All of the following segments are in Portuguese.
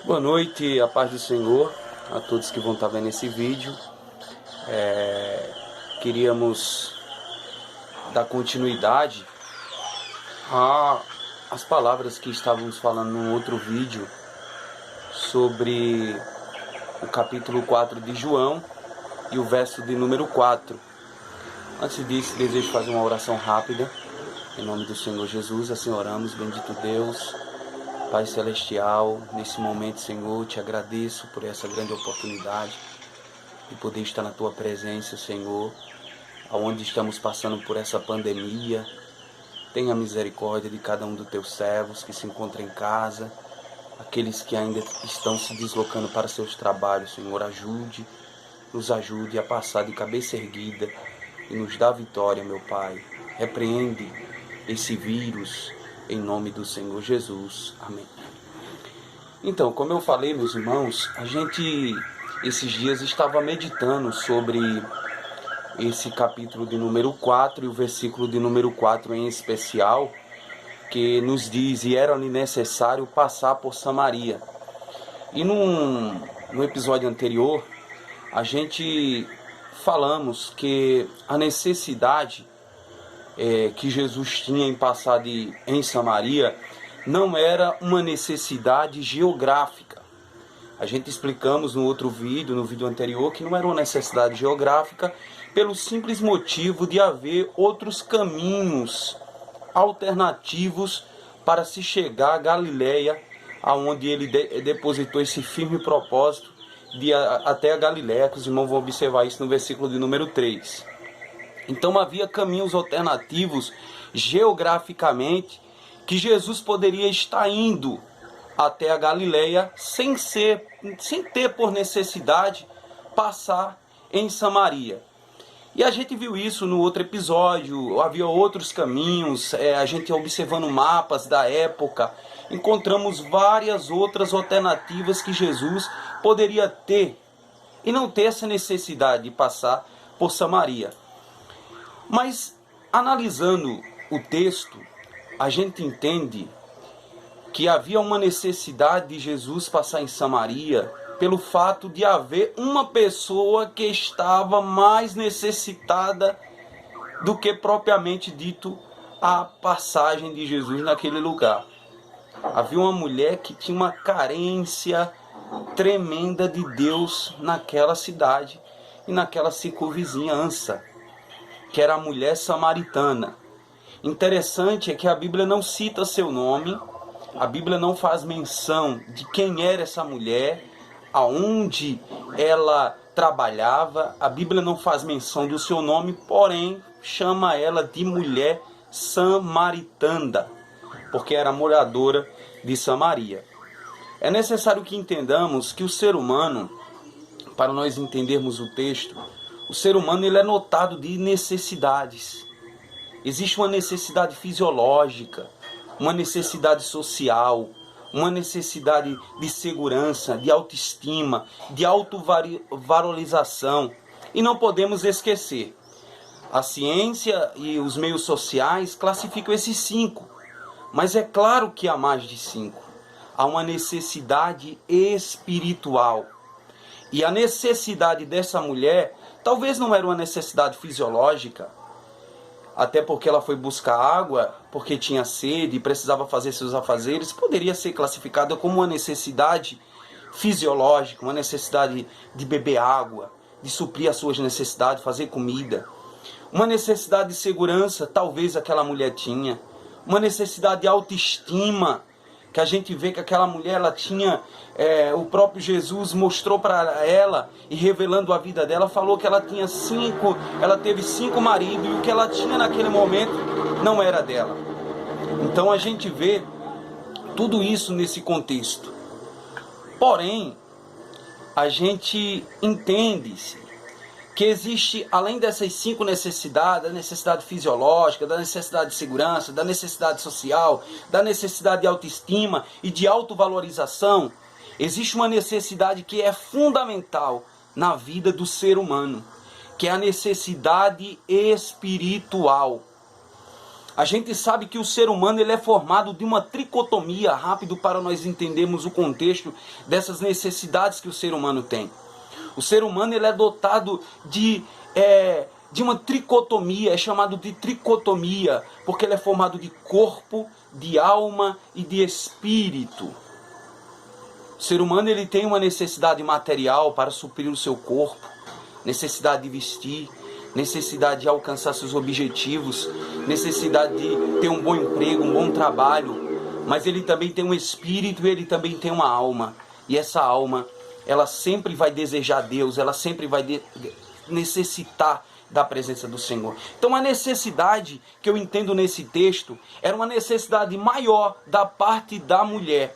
Boa noite, a paz do Senhor a todos que vão estar vendo esse vídeo. Queríamos dar continuidade às palavras que estávamos falando no outro vídeo sobre o capítulo 4 de João e o verso de número 4. Antes disso, desejo fazer uma oração rápida. Em nome do Senhor Jesus, assim oramos. Bendito Deus, Pai Celestial, nesse momento, Senhor, te agradeço por essa grande oportunidade de poder estar na Tua presença, Senhor, aonde estamos passando por essa pandemia. Tenha misericórdia de cada um dos Teus servos que se encontra em casa, aqueles que ainda estão se deslocando para seus trabalhos, Senhor, nos ajude a passar de cabeça erguida e nos dá vitória, meu Pai. Repreende esse vírus em nome do Senhor Jesus. Amém. Então, como eu falei, meus irmãos, a gente esses dias estava meditando sobre esse capítulo de número 4 e o versículo de número 4 em especial, que nos diz: e era-lhe necessário passar por Samaria. E no episódio anterior, a gente falamos que a necessidade que Jesus tinha em passar em Samaria não era uma necessidade geográfica. A gente explicamos no outro vídeo, no vídeo anterior, que não era uma necessidade geográfica pelo simples motivo de haver outros caminhos alternativos para se chegar a Galileia, aonde ele depositou esse firme propósito de até a Galileia, que os irmãos vão observar isso no versículo de número 3. Então havia caminhos alternativos geograficamente que Jesus poderia estar indo até a Galileia sem ter por necessidade passar em Samaria. E a gente viu isso no outro episódio, havia outros caminhos, a gente observando mapas da época, encontramos várias outras alternativas que Jesus poderia ter e não ter essa necessidade de passar por Samaria. Mas, analisando o texto, a gente entende que havia uma necessidade de Jesus passar em Samaria pelo fato de haver uma pessoa que estava mais necessitada do que propriamente dito a passagem de Jesus naquele lugar. Havia uma mulher que tinha uma carência tremenda de Deus naquela cidade e naquela circunvizinhança, que era a mulher samaritana. Interessante é que a Bíblia não cita seu nome, a Bíblia não faz menção de quem era essa mulher, aonde ela trabalhava, a Bíblia não faz menção do seu nome, porém chama ela de mulher samaritana, porque era moradora de Samaria. É necessário que entendamos que o ser humano, para nós entendermos o texto, o ser humano ele é dotado de necessidades. Existe uma necessidade fisiológica, uma necessidade social, uma necessidade de segurança, de autoestima, de autovalorização. E não podemos esquecer, a ciência e os meios sociais classificam esses 5, mas é claro que há mais de 5. Há uma necessidade espiritual. E a necessidade dessa mulher talvez não era uma necessidade fisiológica, até porque ela foi buscar água, porque tinha sede e precisava fazer seus afazeres. Poderia ser classificada como uma necessidade fisiológica, uma necessidade de beber água, de suprir as suas necessidades, fazer comida. Uma necessidade de segurança, talvez aquela mulher tinha. Uma necessidade de autoestima, que a gente vê que aquela mulher ela tinha, o próprio Jesus mostrou para ela e revelando a vida dela, falou que ela teve 5 maridos e o que ela tinha naquele momento não era dela. Então a gente vê tudo isso nesse contexto. Porém, a gente entende-se que existe, além dessas 5 necessidades, da necessidade fisiológica, da necessidade de segurança, da necessidade social, da necessidade de autoestima e de autovalorização, existe uma necessidade que é fundamental na vida do ser humano, que é a necessidade espiritual. A gente sabe que o ser humano ele é formado de uma tricotomia, rápido para nós entendermos o contexto dessas necessidades que o ser humano tem. O ser humano ele é dotado de uma tricotomia, é chamado de tricotomia, porque ele é formado de corpo, de alma e de espírito. O ser humano ele tem uma necessidade material para suprir o seu corpo, necessidade de vestir, necessidade de alcançar seus objetivos, necessidade de ter um bom emprego, um bom trabalho, mas ele também tem um espírito e ele também tem uma alma. E essa alma, ela sempre vai desejar Deus, ela sempre vai necessitar da presença do Senhor. Então a necessidade que eu entendo nesse texto era uma necessidade maior da parte da mulher.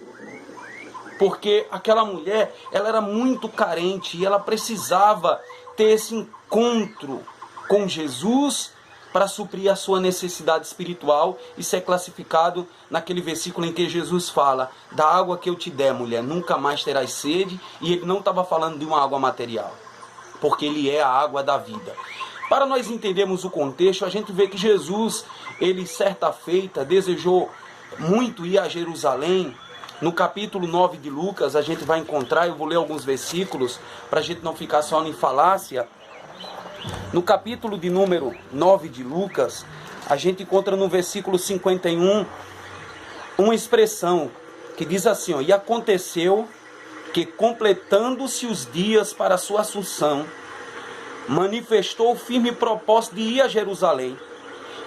Porque aquela mulher, ela era muito carente e ela precisava ter esse encontro com Jesus para suprir a sua necessidade espiritual. Isso é classificado naquele versículo em que Jesus fala: da água que eu te der, mulher, nunca mais terás sede. E ele não estava falando de uma água material, porque ele é a água da vida. Para nós entendermos o contexto, a gente vê que Jesus, ele certa feita, desejou muito ir a Jerusalém. No capítulo 9 de Lucas, a gente vai encontrar, eu vou ler alguns versículos, para a gente não ficar só em falácia. No capítulo de número 9 de Lucas, a gente encontra no versículo 51, uma expressão que diz assim, ó: e aconteceu que, completando-se os dias para a sua assunção, manifestou o firme propósito de ir a Jerusalém,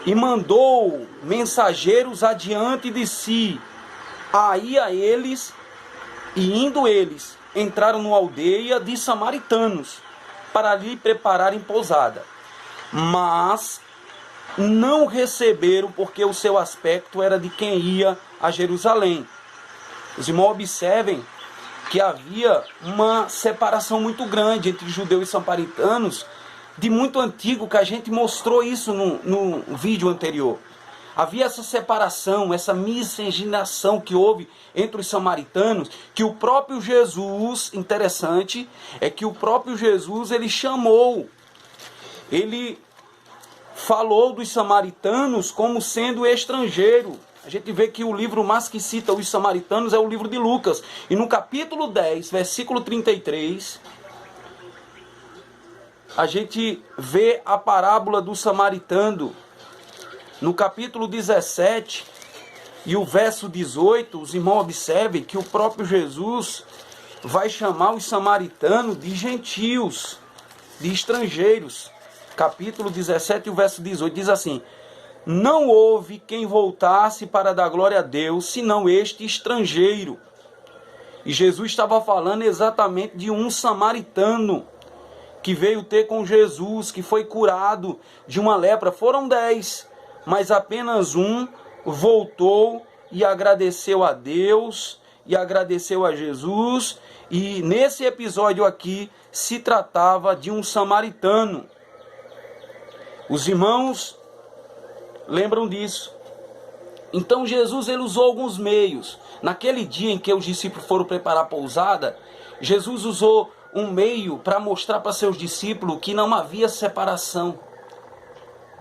e mandou mensageiros adiante de si, aí a eles, e indo eles, entraram numa aldeia de samaritanos, para lhe prepararem pousada. Mas não receberam, porque o seu aspecto era de quem ia a Jerusalém. Os irmãos observem que havia uma separação muito grande entre judeus e samaritanos, de muito antigo, que a gente mostrou isso no vídeo anterior. Havia essa separação, essa miscigenação que houve entre os samaritanos, que o próprio Jesus, interessante, é que o próprio Jesus, ele chamou, ele falou dos samaritanos como sendo estrangeiro. A gente vê que o livro mais que cita os samaritanos é o livro de Lucas. E no capítulo 10, versículo 33, a gente vê a parábola do samaritano. No capítulo 17 e o verso 18, os irmãos observem que o próprio Jesus vai chamar os samaritanos de gentios, de estrangeiros. Capítulo 17 e o verso 18 diz assim: não houve quem voltasse para dar glória a Deus, senão este estrangeiro. E Jesus estava falando exatamente de um samaritano que veio ter com Jesus, que foi curado de uma lepra. Foram 10. Mas apenas um voltou e agradeceu a Deus e agradeceu a Jesus. E nesse episódio aqui se tratava de um samaritano. Os irmãos lembram disso. Então Jesus ele usou alguns meios. Naquele dia em que os discípulos foram preparar a pousada, Jesus usou um meio para mostrar para seus discípulos que não havia separação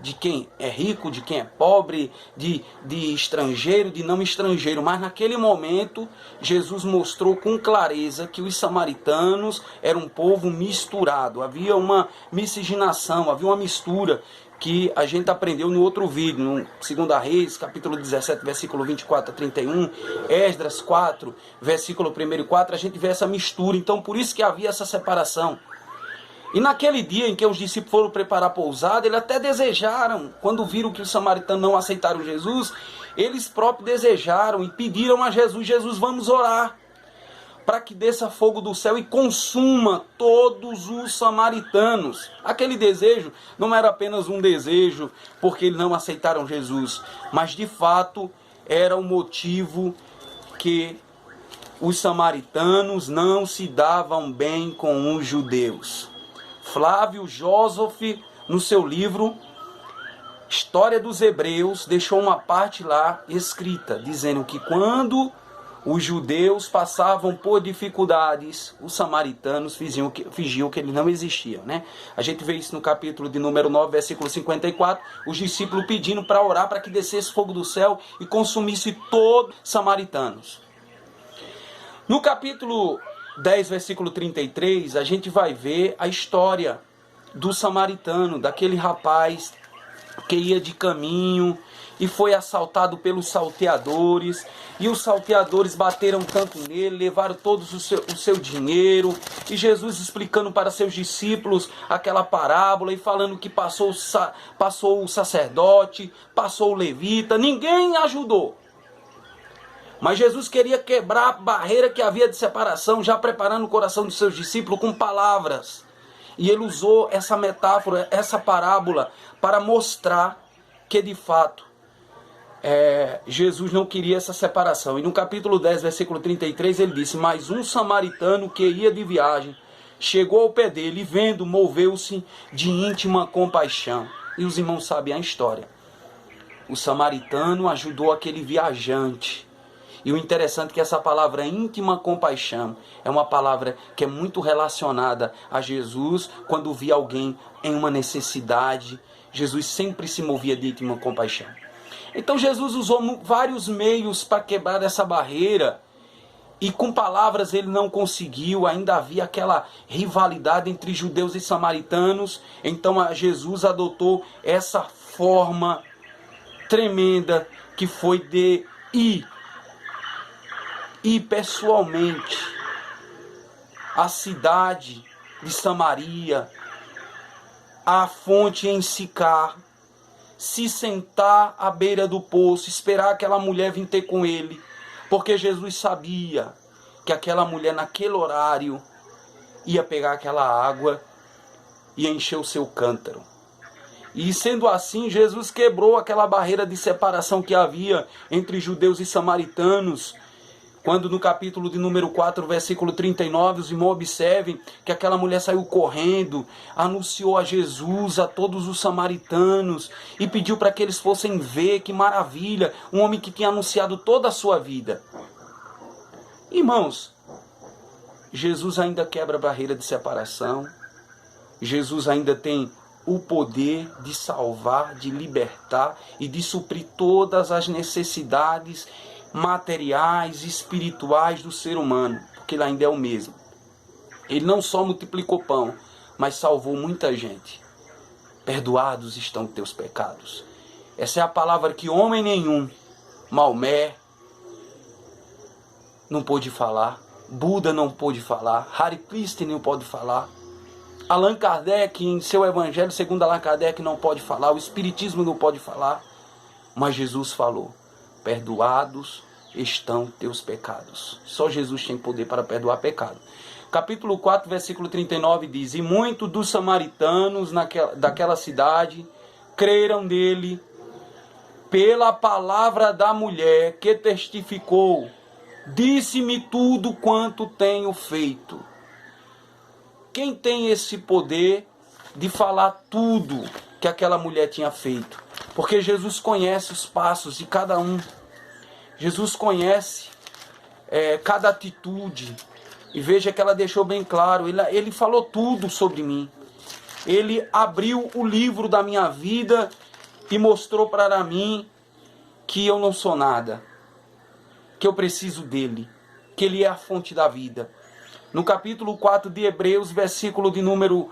de quem é rico, de quem é pobre, de estrangeiro, de não estrangeiro. Mas naquele momento, Jesus mostrou com clareza que os samaritanos eram um povo misturado. Havia uma miscigenação, havia uma mistura que a gente aprendeu no outro vídeo, no 2 Reis, capítulo 17, versículo 24 a 31, Esdras 4, versículo 1 e 4, a gente vê essa mistura. Então, por isso que havia essa separação. E naquele dia em que os discípulos foram preparar a pousada, eles até desejaram, quando viram que os samaritanos não aceitaram Jesus, eles próprios desejaram e pediram a Jesus: Jesus, vamos orar, para que desça fogo do céu e consuma todos os samaritanos. Aquele desejo não era apenas um desejo porque eles não aceitaram Jesus, mas de fato era o motivo que os samaritanos não se davam bem com os judeus. Flávio Joseph, no seu livro História dos Hebreus, deixou uma parte lá escrita, dizendo que quando os judeus passavam por dificuldades, os samaritanos fingiam que eles não existiam, né? A gente vê isso no capítulo de número 9, versículo 54, os discípulos pedindo para orar para que descesse fogo do céu e consumisse todos os samaritanos. No capítulo 10, versículo 33, a gente vai ver a história do samaritano, daquele rapaz que ia de caminho e foi assaltado pelos salteadores, e os salteadores bateram tanto nele, levaram todos o seu dinheiro, e Jesus explicando para seus discípulos aquela parábola, e falando que passou o sacerdote, passou o levita, ninguém ajudou. Mas Jesus queria quebrar a barreira que havia de separação, já preparando o coração dos seus discípulos com palavras. E ele usou essa metáfora, essa parábola, para mostrar que de fato Jesus não queria essa separação. E no capítulo 10, versículo 33, ele disse: mas um samaritano que ia de viagem chegou ao pé dele e vendo, moveu-se de íntima compaixão. E os irmãos sabem a história. O samaritano ajudou aquele viajante. E o interessante é que essa palavra íntima compaixão é uma palavra que é muito relacionada a Jesus. Quando via alguém em uma necessidade, Jesus sempre se movia de íntima compaixão. Então Jesus usou vários meios para quebrar essa barreira, e com palavras ele não conseguiu, ainda havia aquela rivalidade entre judeus e samaritanos. Então Jesus adotou essa forma tremenda que foi de ir pessoalmente à cidade de Samaria, à fonte em Sicar, se sentar à beira do poço, esperar aquela mulher vir ter com ele, porque Jesus sabia que aquela mulher naquele horário ia pegar aquela água e encher o seu cântaro. E sendo assim, Jesus quebrou aquela barreira de separação que havia entre judeus e samaritanos, quando no capítulo de número 4, versículo 39, os irmãos observem que aquela mulher saiu correndo, anunciou a Jesus, a todos os samaritanos, e pediu para que eles fossem ver, que maravilha, um homem que tinha anunciado toda a sua vida. Irmãos, Jesus ainda quebra a barreira de separação, Jesus ainda tem o poder de salvar, de libertar e de suprir todas as necessidades materiais, espirituais do ser humano, porque ele ainda é o mesmo. Ele não só multiplicou pão, mas salvou muita gente. Perdoados estão teus pecados. Essa é a palavra que homem nenhum, Maomé, não pôde falar, Buda não pôde falar, Hare Krishna não pode falar, Allan Kardec em seu evangelho segundo Allan Kardec não pode falar, o Espiritismo não pode falar, mas Jesus falou: perdoados estão teus pecados. Só Jesus tem poder para perdoar pecado. Capítulo 4, versículo 39 diz: e muitos dos samaritanos daquela cidade creram nele pela palavra da mulher que testificou: disse-me tudo quanto tenho feito. Quem tem esse poder de falar tudo que aquela mulher tinha feito? Porque Jesus conhece os passos de cada um. Jesus conhece cada atitude. E veja que ela deixou bem claro. Ele falou tudo sobre mim. Ele abriu o livro da minha vida e mostrou para mim que eu não sou nada. Que eu preciso dele. Que ele é a fonte da vida. No capítulo 4 de Hebreus, versículo de número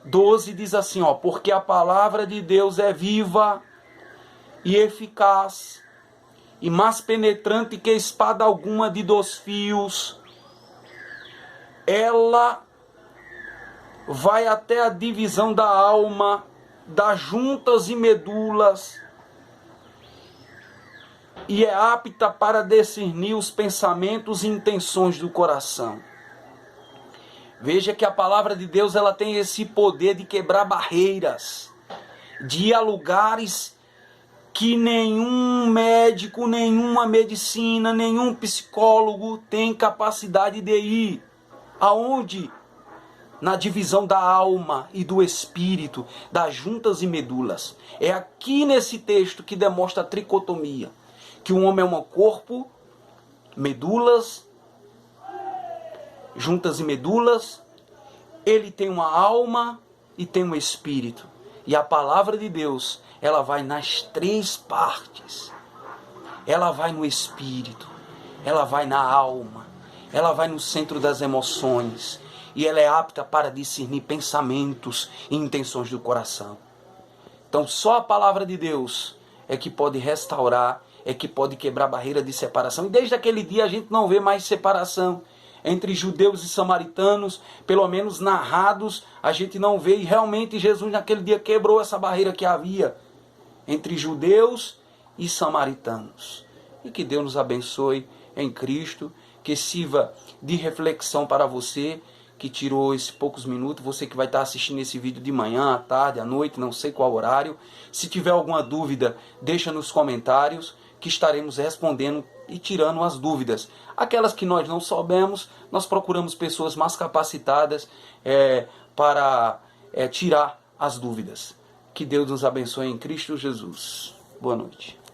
12, diz assim, porque a palavra de Deus é viva e eficaz, e mais penetrante que espada alguma de 2 fios. Ela vai até a divisão da alma, das juntas e medulas, e é apta para discernir os pensamentos e intenções do coração. Veja que a palavra de Deus ela tem esse poder de quebrar barreiras, de ir a lugares que nenhum médico, nenhuma medicina, nenhum psicólogo tem capacidade de ir. Aonde? Na divisão da alma e do espírito, das juntas e medulas. É aqui nesse texto que demonstra a tricotomia, que o homem é um corpo medulas, juntas e medulas, ele tem uma alma e tem um espírito. E a palavra de Deus, ela vai nas três partes. Ela vai no espírito, ela vai na alma, ela vai no centro das emoções. E ela é apta para discernir pensamentos e intenções do coração. Então só a palavra de Deus é que pode restaurar, é que pode quebrar a barreira de separação. E desde aquele dia a gente não vê mais separação entre judeus e samaritanos, pelo menos narrados, a gente não vê. E realmente Jesus naquele dia quebrou essa barreira que havia entre judeus e samaritanos. E que Deus nos abençoe em Cristo, que sirva de reflexão para você, que tirou esses poucos minutos, você que vai estar assistindo esse vídeo de manhã, à tarde, à noite, não sei qual horário. Se tiver alguma dúvida, deixa nos comentários, que estaremos respondendo e tirando as dúvidas. Aquelas que nós não soubemos, nós procuramos pessoas mais capacitadas para tirar as dúvidas. Que Deus nos abençoe em Cristo Jesus. Boa noite.